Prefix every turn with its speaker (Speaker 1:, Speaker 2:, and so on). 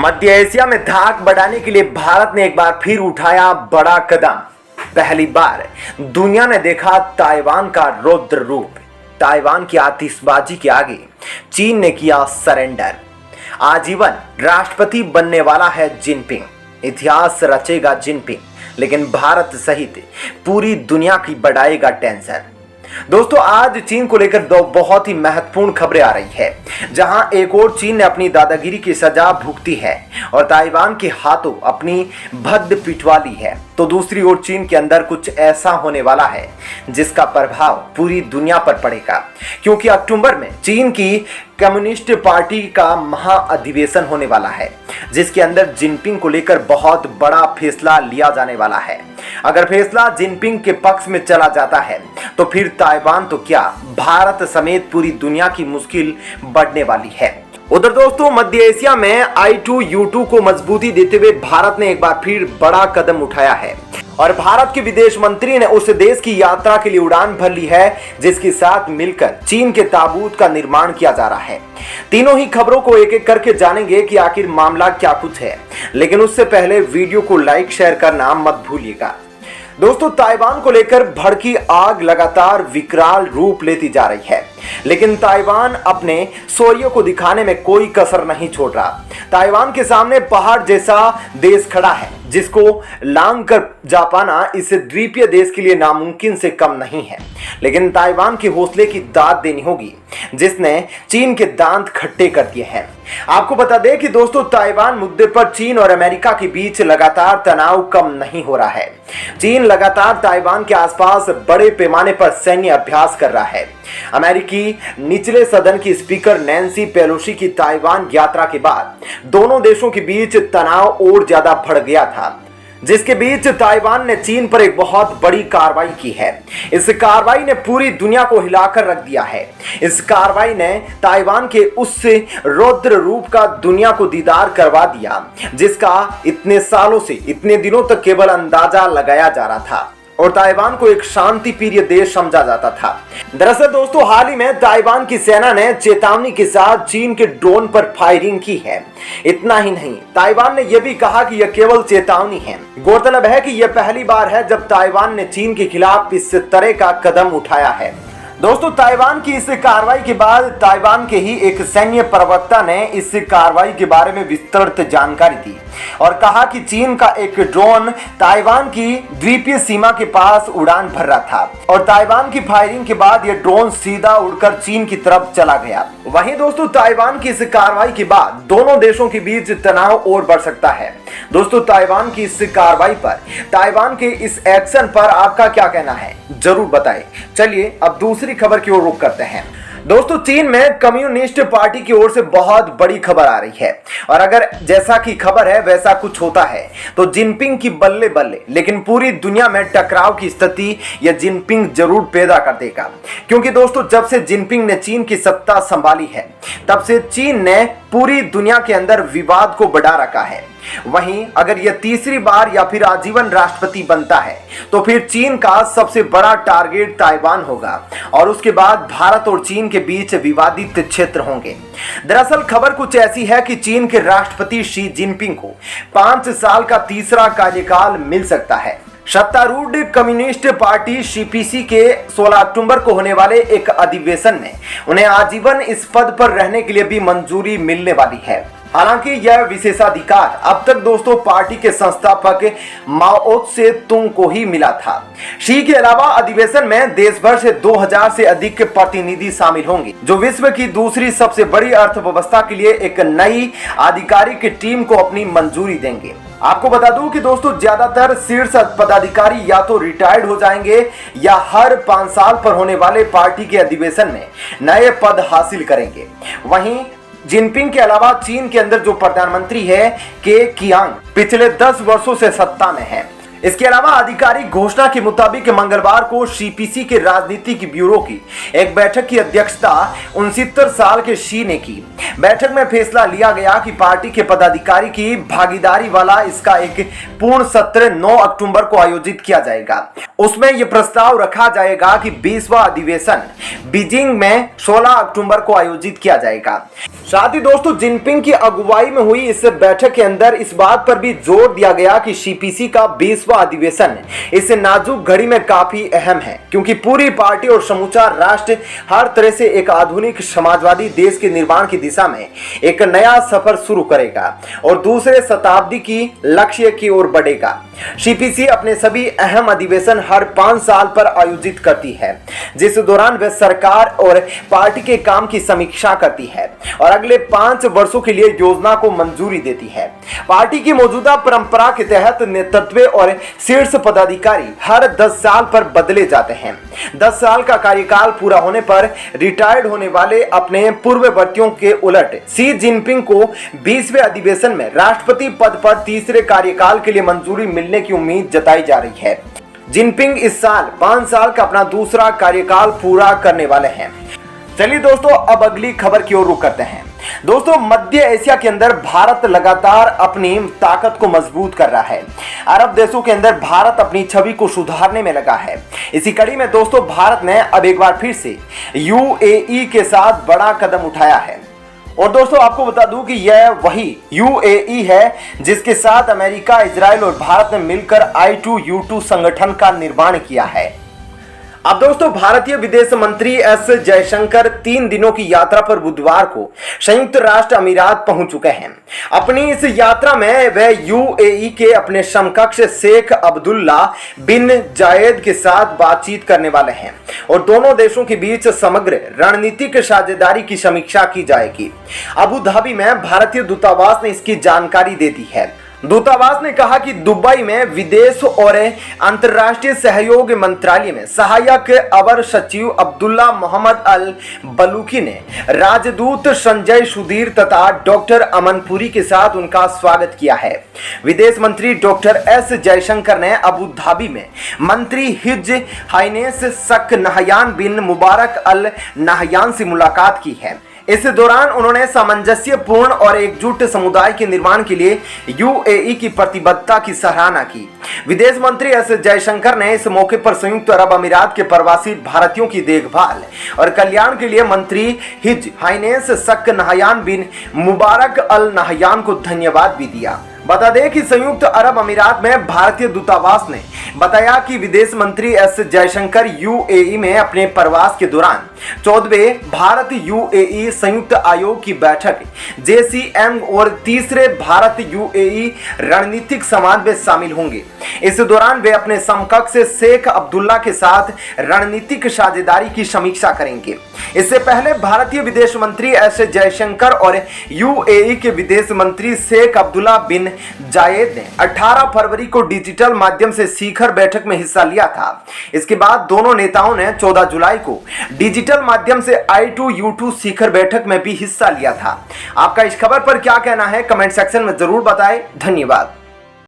Speaker 1: मध्य Asia में धाक बढ़ाने के लिए भारत ने एक बार फिर उठाया बड़ा कदम। पहली बार दुनिया ने देखा ताइवान का रौद्र रूप। ताइवान की आतिशबाजी के आगे चीन ने किया सरेंडर। आजीवन राष्ट्रपति बनने वाला है जिनपिंग। इतिहास रचेगा जिनपिंग, लेकिन भारत सहित पूरी दुनिया की बढ़ाएगा टेंशन। दोस्तों, आज चीन को लेकर दो बहुत ही महत्वपूर्ण खबरें आ रही है, जहां एक और चीन ने अपनी दादागिरी की सजा भुगती है और ताइवान के हाथों अपनी भद्द पिटवा ली है, तो दूसरी ओर चीन के अंदर कुछ ऐसा होने वाला है जिसका प्रभाव पूरी दुनिया पर पड़ेगा, क्योंकि अक्टूबर में चीन की कम्युनिस्ट पार्टी का महाअधिवेशन होने वाला है, जिसके अंदर जिनपिंग को लेकर बहुत बड़ा फैसला लिया जाने वाला है। अगर फैसला जिनपिंग के पक्ष में चला जाता है तो फिर ताइवान तो क्या, भारत समेत पूरी दुनिया की मुश्किल बढ़ने वाली है। उधर दोस्तों, मध्य एशिया में I2U2 को मजबूती देते हुए भारत ने एक बार फिर बड़ा कदम उठाया है और भारत के विदेश मंत्री ने उस देश की यात्रा के लिए उड़ान भर ली है जिसके साथ मिलकर चीन के ताबूत का निर्माण किया जा रहा है। तीनों ही खबरों को एक एक करके जानेंगे कि आखिर मामला क्या कुछ है, लेकिन उससे पहले वीडियो को लाइक शेयर करना मत भूलिएगा। दोस्तों, ताइवान को लेकर भड़की आग लगातार विकराल रूप लेती जा रही है, लेकिन ताइवान अपने शौर्य को दिखाने में कोई कसर नहीं छोड़ रहा। ताइवान के सामने पहाड़ जैसा देश खड़ा है जिसको लांघ कर जा पाना इस द्वीपीय देश के लिए नामुमकिन से कम नहीं है, लेकिन ताइवान के हौसले की दाद देनी होगी जिसने चीन के दांत खट्टे कर दिए हैं। आपको बता दें कि दोस्तों, ताइवान मुद्दे पर चीन और अमेरिका के बीच लगातार तनाव कम नहीं हो रहा है। चीन लगातार ताइवान के आसपास बड़े पैमाने पर सैन्य अभ्यास कर रहा है। अमेरिकी निचले सदन की स्पीकर नैन्सी पेलोसी की ताइवान यात्रा के बाद दोनों देशों के बीच तनाव और ज्यादा बढ़ गया था, जिसके बीच ताइवान ने चीन पर एक बहुत बड़ी कार्रवाई की है। इस कार्रवाई ने पूरी दुनिया को हिलाकर रख दिया है। इस कार्रवाई ने ताइवान के उस रौद्र रूप का दुनिया को दीदार करवा दिया जिसका इतने सालों से, इतने दिनों तक केवल अंदाजा लगाया जा रहा था और ताइवान को एक शांति प्रिय देश समझा जाता था। दरअसल दोस्तों, हाल ही में ताइवान की सेना ने चेतावनी के साथ चीन के ड्रोन पर फायरिंग की है। इतना ही नहीं, ताइवान ने यह भी कहा कि यह केवल चेतावनी है। गौरतलब है कि यह पहली बार है जब ताइवान ने चीन के खिलाफ इस तरह का कदम उठाया है। दोस्तों, ताइवान की इस कार्रवाई के बाद ताइवान के ही एक सैन्य प्रवक्ता ने इस कार्रवाई के बारे में विस्तृत जानकारी दी और कहा कि चीन का एक ड्रोन ताइवान की द्वीपीय सीमा के पास उड़ान भर रहा था और ताइवान की फायरिंग के बाद यह ड्रोन सीधा उड़कर चीन की तरफ चला गया। वहीं दोस्तों, ताइवान की इस कार्रवाई के बाद दोनों देशों के बीच तनाव और बढ़ सकता है। दोस्तों, ताइवान की इस कार्रवाई पर, ताइवान के इस एक्शन पर आपका क्या कहना है, जरूर बताएं। चलिए अब दूसरी खबर की ओर रुख करते हैं। दोस्तों, चीन में कम्युनिस्ट पार्टी की ओर से बहुत बड़ी खबर आ रही है और अगर जैसा की खबर है वैसा कुछ होता है तो जिनपिंग की बल्ले बल्ले, लेकिन पूरी दुनिया में टकराव की स्थिति यह जिनपिंग जरूर पैदा कर देगा, क्योंकि दोस्तों, जब से जिनपिंग ने चीन की सत्ता संभाली है तब से चीन ने पूरी दुनिया के अंदर विवाद को बढ़ा रखा है। वहीं अगर यह तीसरी बार या फिर आजीवन राष्ट्रपति बनता है तो फिर चीन का सबसे बड़ा टारगेट ताइवान होगा और उसके बाद भारत और चीन के बीच विवादित क्षेत्र होंगे। दरअसल खबर कुछ ऐसी है कि चीन के राष्ट्रपति शी जिनपिंग को 5 साल का तीसरा कार्यकाल मिल सकता है। सत्तारूढ़ कम्युनिस्ट पार्टी CPC के 16 अक्टूबर को होने वाले एक अधिवेशन में उन्हें आजीवन इस पद पर रहने के लिए भी मंजूरी मिलने वाली है। हालांकि यह विशेषाधिकार अब तक दोस्तों पार्टी के संस्थापक माओ त्से तुंग को ही मिला था। शी के अलावा अधिवेशन में देश भर से 2000 से अधिक प्रतिनिधि शामिल होंगे, जो विश्व की दूसरी सबसे बड़ी अर्थव्यवस्था के लिए एक नई आधिकारिक टीम को अपनी मंजूरी देंगे। आपको बता दूं कि दोस्तों, ज्यादातर शीर्ष पदाधिकारी या तो रिटायर्ड हो जाएंगे या हर 5 साल पर होने वाले पार्टी के अधिवेशन में नए पद हासिल करेंगे। वहीं जिनपिंग के अलावा चीन के अंदर जो प्रधानमंत्री है के कियांग पिछले 10 वर्षों से सत्ता में है। इसके अलावा आधिकारिक घोषणा के मुताबिक मंगलवार को सीपीसी के राजनीतिक ब्यूरो की एक बैठक की अध्यक्षता 69 साल के शी ने की। बैठक में फैसला लिया गया कि पार्टी के पदाधिकारी की भागीदारी वाला इसका एक पूर्ण सत्र 9 अक्टूबर को आयोजित किया जाएगा। उसमें यह प्रस्ताव रखा जाएगा कि 20वां अधिवेशन बीजिंग में 16 अक्टूबर को आयोजित किया जाएगा। साथ ही दोस्तों, जिनपिंग की अगुवाई में हुई इस बैठक के अंदर इस बात पर भी जोर दिया गया कि सीपीसी का 20वां अधिवेशन इस नाजुक घड़ी में काफी अहम है, क्योंकि पूरी पार्टी और समूचा राष्ट्र हर तरह से एक आधुनिक समाजवादी देश के निर्माण की दिशा में एक नया सफर शुरू करेगा और दूसरे शताब्दी की लक्ष्य की ओर बढ़ेगा। सीपीसी अपने सभी अहम अधिवेशन हर 5 साल पर आयोजित करती है, जिस दौरान वह सरकार और पार्टी के काम की समीक्षा करती है और अगले 5 वर्षों के लिए योजना को मंजूरी देती है। पार्टी की मौजूदा परंपरा के तहत नेतृत्व और शीर्ष पदाधिकारी हर 10 साल पर बदले जाते हैं। 10 साल का कार्यकाल पूरा होने पर रिटायर्ड होने वाले अपने पूर्ववर्तियों के उलट शी जिनपिंग को 20वें अधिवेशन में राष्ट्रपति पद पर तीसरे कार्यकाल के लिए मंजूरी मिलने की उम्मीद जताई जा रही है। जिनपिंग इस साल 5 साल का अपना दूसरा कार्यकाल पूरा करने वाले हैं। चलिए दोस्तों, अब अगली खबर की ओर रुख करते हैं। दोस्तों, मध्य एशिया के अंदर भारत लगातार अपनी ताकत को मजबूत कर रहा है। अरब देशों के अंदर भारत अपनी छवि को सुधारने में लगा है। इसी कड़ी में दोस्तों, भारत ने अब एक बार फिर से यूएई के साथ बड़ा कदम उठाया है। और दोस्तों, आपको बता दूं कि यह वही यूएई है जिसके साथ अमेरिका, इजराइल और भारत ने मिलकर I2U2 संगठन का निर्माण किया है। अब दोस्तों, भारतीय विदेश मंत्री एस जयशंकर 3 दिनों की यात्रा पर बुधवार को संयुक्त राष्ट्र अमीरात पहुंच चुके हैं। अपनी इस यात्रा में वे यूएई के अपने समकक्ष शेख अब्दुल्ला बिन जायद के साथ बातचीत करने वाले हैं और दोनों देशों के बीच समग्र रणनीतिक साझेदारी की समीक्षा की जाएगी। अबू धाबी में भारतीय दूतावास ने इसकी जानकारी दे दी है। दूतावास ने कहा कि दुबई में विदेश और अंतर्राष्ट्रीय सहयोग मंत्रालय में सहायक अवर सचिव अब्दुल्ला मोहम्मद अल बलूकी ने राजदूत संजय सुधीर तथा डॉक्टर अमनपुरी के साथ उनका स्वागत किया है। विदेश मंत्री डॉक्टर एस जयशंकर ने अबू धाबी में मंत्री हिज हाइनेस शक नहयान बिन मुबारक अल नहयान से मुलाकात की है। इस दौरान उन्होंने सामंजस्यपूर्ण और एकजुट समुदाय के निर्माण के लिए यूएई की प्रतिबद्धता की सराहना की। विदेश मंत्री एस जयशंकर ने इस मौके पर संयुक्त अरब अमीरात के प्रवासी भारतीयों की देखभाल और कल्याण के लिए मंत्री हिज हाइनेस शक नहयान बिन मुबारक अल नहयान को धन्यवाद भी दिया। बता दें कि संयुक्त अरब अमीरात में भारतीय दूतावास ने बताया कि विदेश मंत्री एस जयशंकर यूएई में अपने प्रवास के दौरान 14वें भारत यूएई संयुक्त आयोग की बैठक JCM और तीसरे भारत यूएई रणनीतिक संवाद में शामिल होंगे। इस दौरान वे अपने समकक्ष शेख अब्दुल्ला के साथ रणनीतिक साझेदारी की समीक्षा करेंगे। इससे पहले भारतीय विदेश मंत्री एस जयशंकर और यूएई के विदेश मंत्री शेख अब्दुल्ला बिन जायद ने 18 फरवरी को डिजिटल माध्यम से शिखर बैठक में हिस्सा लिया था। इसके बाद दोनों नेताओं ने 14 जुलाई को डिजिटल माध्यम से I2U2 शिखर बैठक में भी हिस्सा लिया था। आपका इस खबर पर क्या कहना है, कमेंट सेक्शन में जरूर बताएं। धन्यवाद।